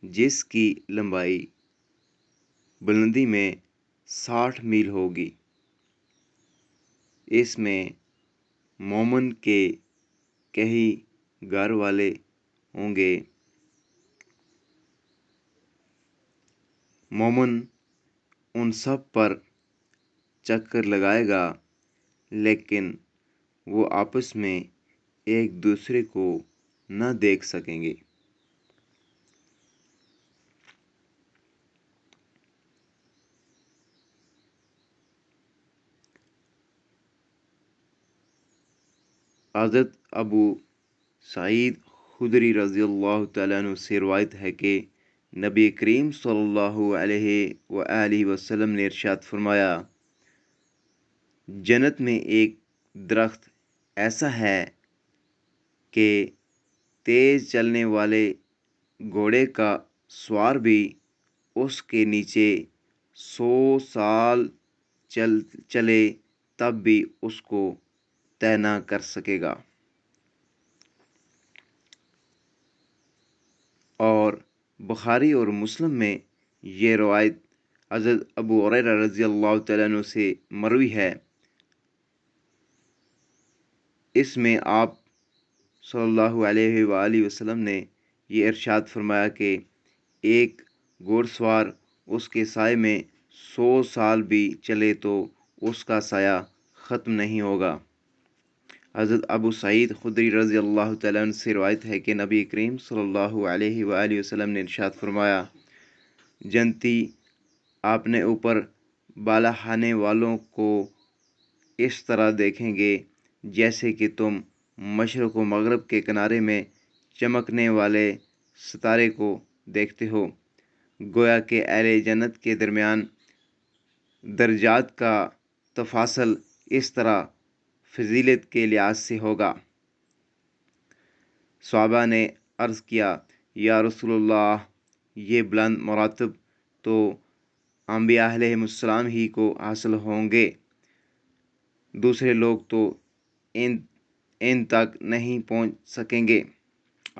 جس کی لمبائی بلندی میں 60 میل ہوگی۔ اس میں مومن کے کئی گھر والے ہوں گے۔ مومن ان سب پر چکر لگائے گا، لیکن وہ آپس میں ایک دوسرے کو نہ دیکھ سکیں گے۔ حضرت ابو سعید خدری رضی اللہ تعالیٰ عنہ سے روایت ہے کہ نبی کریم صلی اللہ علیہ وآلہ وسلم نے ارشاد فرمایا، جنت میں ایک درخت ایسا ہے کہ تیز چلنے والے گھوڑے کا سوار بھی اس کے نیچے 100 سال چلے تب بھی اس کو طے نہ کر سکے گا۔ اور بخاری اور مسلم میں یہ روایت حضرت ابو ہریرہ رضی اللہ تعالیٰ عنہ سے مروی ہے۔ اس میں آپ صلی اللہ علیہ وآلہ وسلم نے یہ ارشاد فرمایا کہ ایک گھوڑ سوار اس کے سائے میں 100 سال بھی چلے تو اس کا سایہ ختم نہیں ہوگا۔ حضرت ابو سعید خدری رضی اللہ تعالیٰ عنہ سے روایت ہے کہ نبی کریم صلی اللہ علیہ وآلہ وسلم نے ارشاد فرمایا، جنتی اپنے اوپر بالا خانے والوں کو اس طرح دیکھیں گے جیسے کہ تم مشرق و مغرب کے کنارے میں چمکنے والے ستارے کو دیکھتے ہو۔ گویا کہ اہل جنت کے درمیان درجات کا تفاصل اس طرح فضیلت کے لحاظ سے ہوگا۔ صحابہ نے عرض کیا، یا رسول اللہ، یہ بلند مراتب تو انبیاء علیہم السلام ہی کو حاصل ہوں گے، دوسرے لوگ تو ان تک نہیں پہنچ سکیں گے۔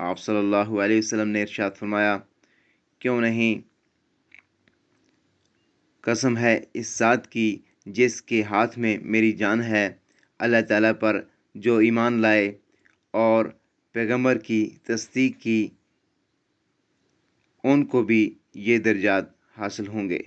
آپ صلی اللہ علیہ وسلم نے ارشاد فرمایا، کیوں نہیں؟ قسم ہے اس ذات کی جس کے ہاتھ میں میری جان ہے، اللہ تعالیٰ پر جو ایمان لائے اور پیغمبر کی تصدیق کی، ان کو بھی یہ درجات حاصل ہوں گے۔